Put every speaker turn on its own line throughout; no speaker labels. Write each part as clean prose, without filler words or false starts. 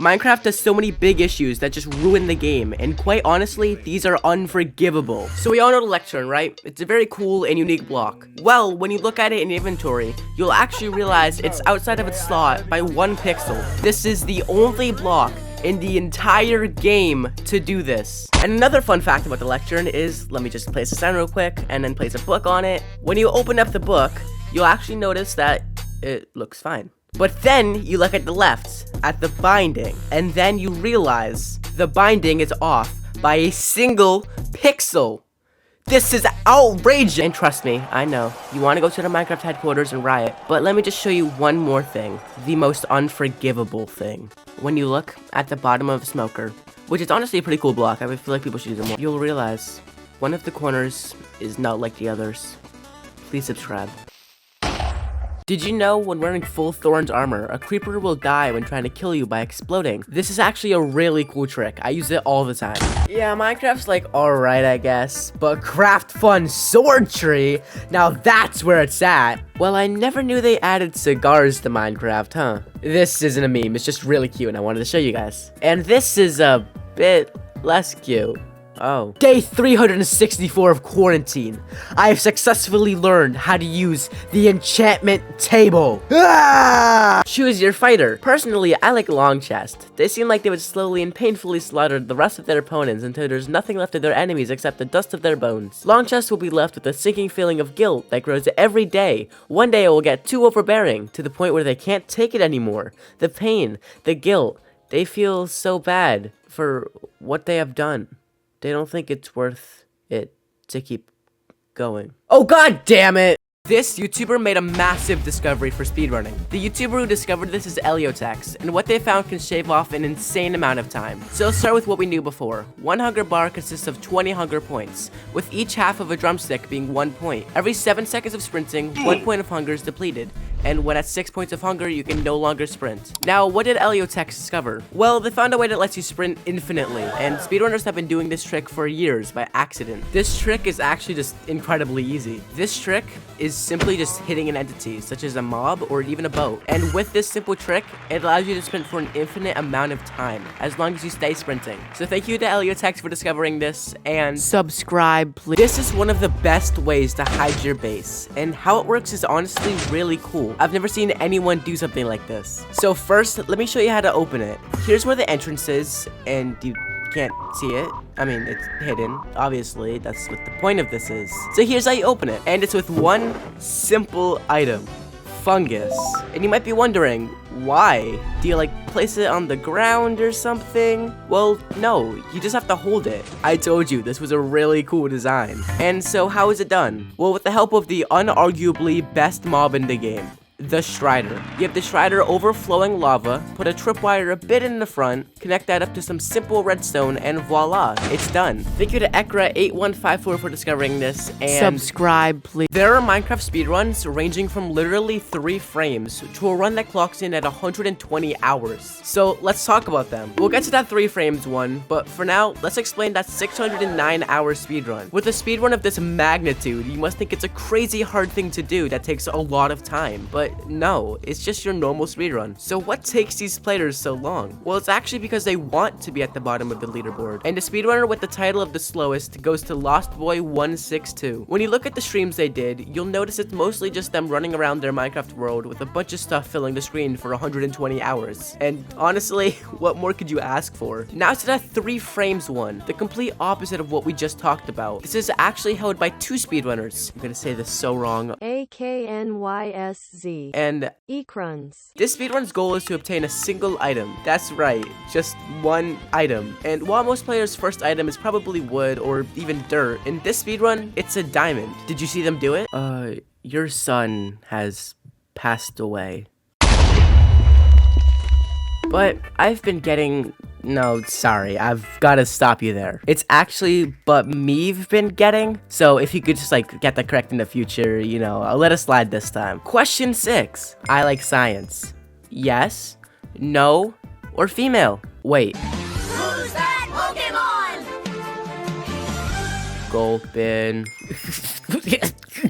Minecraft has so many big issues that just ruin the game, and quite honestly, these are unforgivable. So we all know the lectern, right? It's a very cool and unique block. Well, when you look at it in inventory, you'll actually realize it's outside of its slot by 1 pixel. This is the only block in the entire game to do this. And another fun fact about the lectern is, let me just place this down real quick, and then place a book on it. When you open up the book, you'll actually notice that it looks fine. But then you look at the left, at the binding, and then you realize the binding is off by a single pixel. This is outrageous! And trust me, I know, you want to go to the Minecraft headquarters and riot, but let me just show you one more thing, the most unforgivable thing. When you look at the bottom of a smoker, which is honestly a pretty cool block, I feel like people should use it more, you'll realize one of the corners is not like the others. Please subscribe. Did you know when wearing full Thorns armor, a creeper will die when trying to kill you by exploding? This is actually a really cool trick. I use it all the time. Yeah, Minecraft's like alright, I guess, but Craft Fun Sword Tree? Now that's where it's at. Well, I never knew they added cigars to Minecraft, huh? This isn't a meme, it's just really cute and I wanted to show you guys. And this is a bit less cute. Oh. Day 364 of quarantine. I have successfully learned how to use the enchantment table. Ah! Choose your fighter. Personally, I like long chest. They seem like they would slowly and painfully slaughter the rest of their opponents until there's nothing left of their enemies except the dust of their bones. Long chest will be left with a sinking feeling of guilt that grows every day. One day it will get too overbearing, to the point where they can't take it anymore. The pain, the guilt, they feel so bad for what they have done. They don't think it's worth it to keep going. Oh, god damn it! This YouTuber made a massive discovery for speedrunning. The YouTuber who discovered this is Eliotex, and what they found can shave off an insane amount of time. So let's start with what we knew before. 1 hunger bar consists of 20 hunger points, with each half of a drumstick being 1 point. Every 7 seconds of sprinting, 1 point of hunger is depleted, and when at 6 points of hunger, you can no longer sprint. Now, what did Eliotex discover? Well, they found a way that lets you sprint infinitely, and speedrunners have been doing this trick for years by accident. This trick is actually just incredibly easy. This trick is simply just hitting an entity, such as a mob or even a boat. And with this simple trick, it allows you to sprint for an infinite amount of time, as long as you stay sprinting. So thank you to Eliotex for discovering this, and subscribe, please. This is one of the best ways to hide your base, and how it works is honestly really cool. I've never seen anyone do something like this. So first, let me show you how to open it. Here's where the entrance is, and you can't see it. I mean, it's hidden, obviously. That's what the point of this is. So here's how you open it, and it's with one simple item. Fungus. And you might be wondering, why? Do you like place it on the ground or something? Well, no, you just have to hold it. I told you, this was a really cool design. And so how is it done? Well, with the help of the unarguably best mob in the game, the Strider. You have the Strider overflowing lava, put a tripwire a bit in the front, connect that up to some simple redstone, and voila, it's done. Thank you to Ekra8154 for discovering this, and subscribe, please. There are Minecraft speedruns ranging from literally 3 frames to a run that clocks in at 120 hours. So let's talk about them. We'll get to that 3 frames one, but for now, let's explain that 609 hour speedrun. With a speedrun of this magnitude, you must think it's a crazy hard thing to do that takes a lot of time, but no, it's just your normal speedrun. So what takes these players so long? Well, it's actually because they want to be at the bottom of the leaderboard. And the speedrunner with the title of the slowest goes to LostBoy162. When you look at the streams they did, you'll notice it's mostly just them running around their Minecraft world with a bunch of stuff filling the screen for 120 hours. And honestly, what more could you ask for? Now to that 3 frames one, the complete opposite of what we just talked about. This is actually held by 2 speedrunners. I'm gonna say this so wrong.
AKNYSZ
and
Ecruns.
This speedrun's goal is to obtain a single item. That's right, just 1 item. And while most players' first item is probably wood or even dirt, in this speedrun, it's a diamond. Did you see them do it? Your son has passed away. But I've been getting... No, sorry, I've gotta stop you there. It's actually but me've been getting, so if you could just like get that correct in the future, you know, I'll let it slide this time. Question 6. I like science. Yes, no, or female? Wait.
Who's that Pokemon?
Gulpin.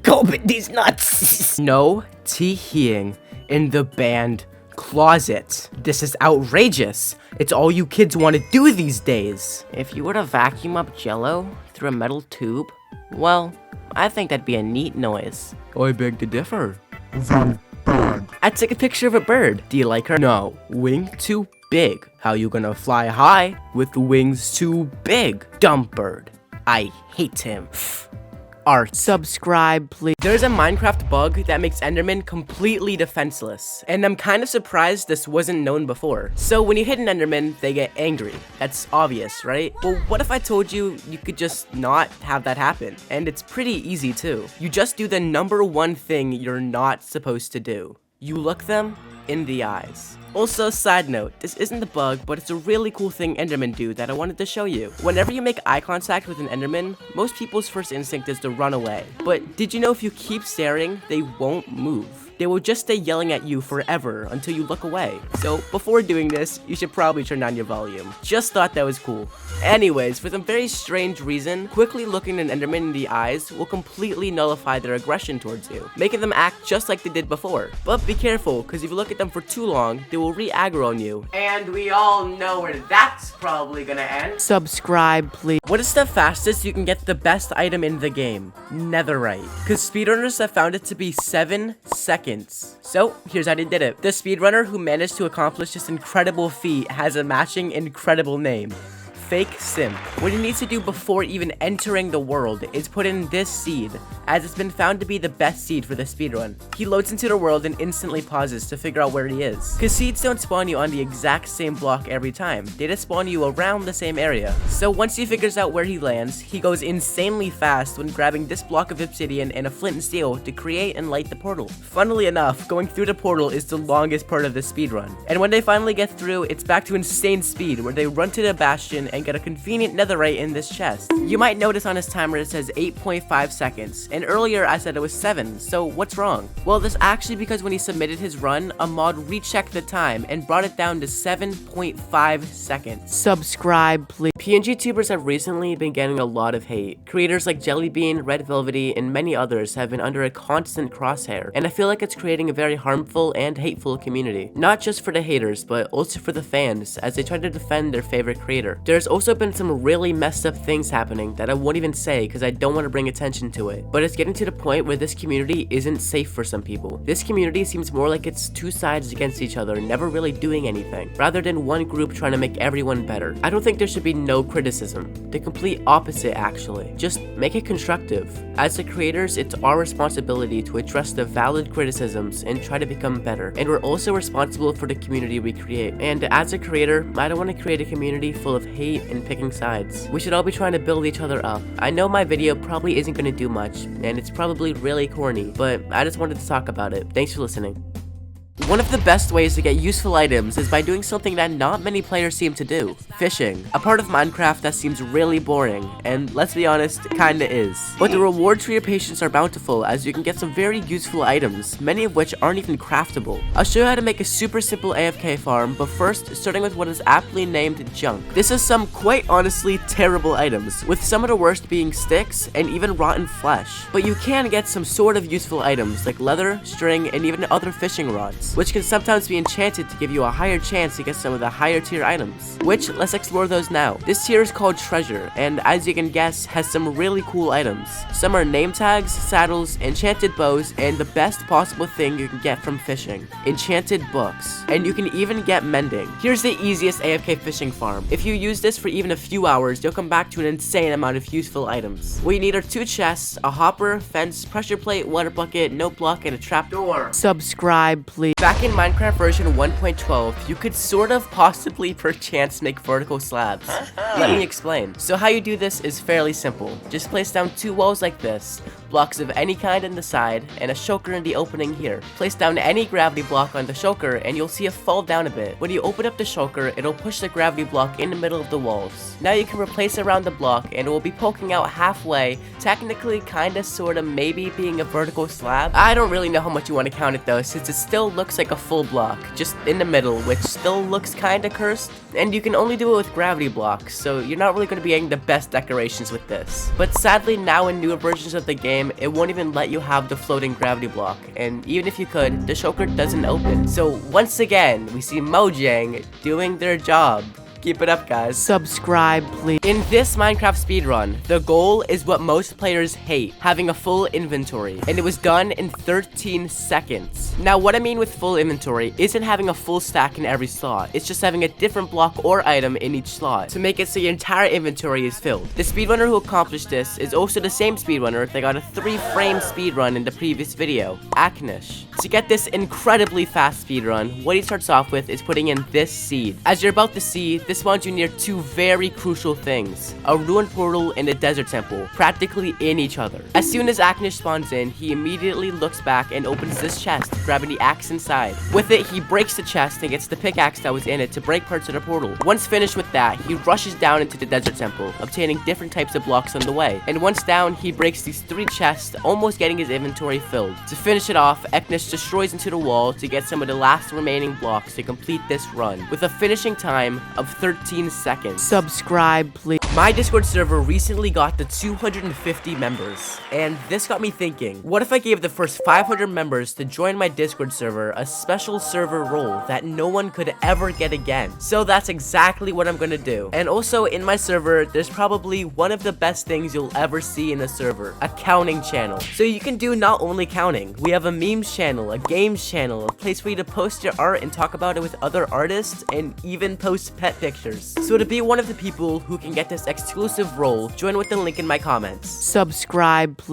Gulpin these nuts. No teeing in the band closet. This is outrageous. It's all you kids want to do these days. If you were to vacuum up jello through a metal tube, well, I think that'd be a neat noise. I beg to differ. I took a picture of a bird. Do you like her? No. Wing too big. How you gonna fly high with wings too big? Dumb bird. I hate him. Art. Subscribe, please. There's a Minecraft bug that makes Enderman completely defenseless, and I'm kind of surprised this wasn't known before. So when you hit an Enderman, they get angry. That's obvious, right? Well, what if I told you you could just not have that happen? And it's pretty easy too. You just do the #1 thing you're not supposed to do. You look them in the eyes. Also, side note, this isn't a bug, but it's a really cool thing Endermen do that I wanted to show you. Whenever you make eye contact with an Enderman, most people's first instinct is to run away. But did you know if you keep staring, they won't move? They will just stay yelling at you forever until you look away. So before doing this, you should probably turn down your volume. Just thought that was cool. Anyways, for some very strange reason, quickly looking an Enderman in the eyes will completely nullify their aggression towards you, making them act just like they did before. But be careful, because if you look at them for too long, they will re-aggro on you. And we all know where that's probably gonna end. Subscribe, please. What is the fastest you can get the best item in the game? Netherite. Because speedrunners have found it to be 7 seconds. So, here's how they did it. The speedrunner who managed to accomplish this incredible feat has a matching incredible name. Fake Simp. What he needs to do before even entering the world is put in this seed, as it's been found to be the best seed for the speedrun. He loads into the world and instantly pauses to figure out where he is. Cause seeds don't spawn you on the exact same block every time, they just spawn you around the same area. So once he figures out where he lands, he goes insanely fast when grabbing this block of obsidian and a flint and steel to create and light the portal. Funnily enough, going through the portal is the longest part of the speedrun. And when they finally get through, it's back to insane speed where they run to the bastion and get a convenient netherite in this chest. You might notice on his timer it says 8.5 seconds, and earlier I said it was 7, so what's wrong? Well, this actually because when he submitted his run, a mod rechecked the time and brought it down to 7.5 seconds. Subscribe, please. PNG tubers have recently been getting a lot of hate. Creators like Jellybean, Red Velvety, and many others have been under a constant crosshair, and I feel like it's creating a very harmful and hateful community. Not just for the haters, but also for the fans, as they try to defend their favorite creator. There's also been some really messed up things happening that I won't even say because I don't want to bring attention to it, but it's getting to the point where this community isn't safe for some people. This community seems more like it's two sides against each other, never really doing anything, rather than one group trying to make everyone better. I don't think there should be no criticism. The complete opposite, actually. Just make it constructive. As the creators, it's our responsibility to address the valid criticisms and try to become better, and we're also responsible for the community we create. And as a creator, I don't want to create a community full of hate and picking sides. We should all be trying to build each other up. I know my video probably isn't going to do much, and it's probably really corny, but I just wanted to talk about it. Thanks for listening. One of the best ways to get useful items is by doing something that not many players seem to do. Fishing. A part of Minecraft that seems really boring, and let's be honest, kinda is. But the rewards for your patience are bountiful, as you can get some very useful items, many of which aren't even craftable. I'll show you how to make a super simple AFK farm, but first, starting with what is aptly named junk. This is some quite honestly terrible items, with some of the worst being sticks and even rotten flesh. But you can get some sort of useful items like leather, string, and even other fishing rods, which can sometimes be enchanted to give you a higher chance to get some of the higher tier items, which let's explore those now. This tier is called treasure, and as you can guess, has some really cool items. Some are name tags, saddles, enchanted bows, and the best possible thing you can get from fishing, enchanted books. And you can even get mending. Here's the easiest AFK fishing farm. If you use this for even a few hours, you'll come back to an insane amount of useful items. What you need are 2 chests, a hopper, fence, pressure plate, water bucket, note block, and a trapdoor. Subscribe, please. Back in Minecraft version 1.12, you could sort of possibly perchance make vertical slabs. Let me explain. So how you do this is fairly simple. Just place down 2 walls like this, blocks of any kind on the side, and a shulker in the opening here. Place down any gravity block on the shulker and you'll see it fall down a bit. When you open up the shulker, it'll push the gravity block in the middle of the walls. Now you can replace it around the block and it will be poking out halfway, technically kinda sorta maybe being a vertical slab. I don't really know how much you want to count it though, since it still looks like a full block, just in the middle, which still looks kinda cursed. And you can only do it with gravity blocks, so you're not really going to be getting the best decorations with this. But sadly now in newer versions of the game, time, it won't even let you have the floating gravity block, and even if you could, the shulker doesn't open. So once again, we see Mojang doing their job. Keep it up, guys.
Subscribe, please.
In this Minecraft speedrun, the goal is what most players hate, having a full inventory, and it was done in 13 seconds. Now, what I mean with full inventory isn't having a full stack in every slot, it's just having a different block or item in each slot, to make it so your entire inventory is filled. The speedrunner who accomplished this is also the same speedrunner that got a 3-frame speedrun in the previous video, Aknish. To get this incredibly fast speedrun, what he starts off with is putting in this seed. As you're about to see, this spawns you near two very crucial things, a ruined portal and a desert temple, practically in each other. As soon as Aknish spawns in, he immediately looks back and opens this chest, grabbing the axe inside. With it, he breaks the chest and gets the pickaxe that was in it to break parts of the portal. Once finished with that, he rushes down into the desert temple, obtaining different types of blocks on the way. And once down, he breaks these 3 chests, almost getting his inventory filled. To finish it off, Aknish destroys into the wall to get some of the last remaining blocks to complete this run, with a finishing time of 13 seconds.
Subscribe, please.
My Discord server recently got to 250 members, and this got me thinking, what if I gave the first 500 members to join my Discord server a special server role that no one could ever get again? So that's exactly what I'm gonna do. And also in my server, there's probably one of the best things you'll ever see in a server, a counting channel. So you can do not only counting, we have a memes channel, a games channel, a place for you to post your art and talk about it with other artists, and even post pet pictures. So to be one of the people who can get this exclusive role, join with the link in my comments.
Subscribe, please.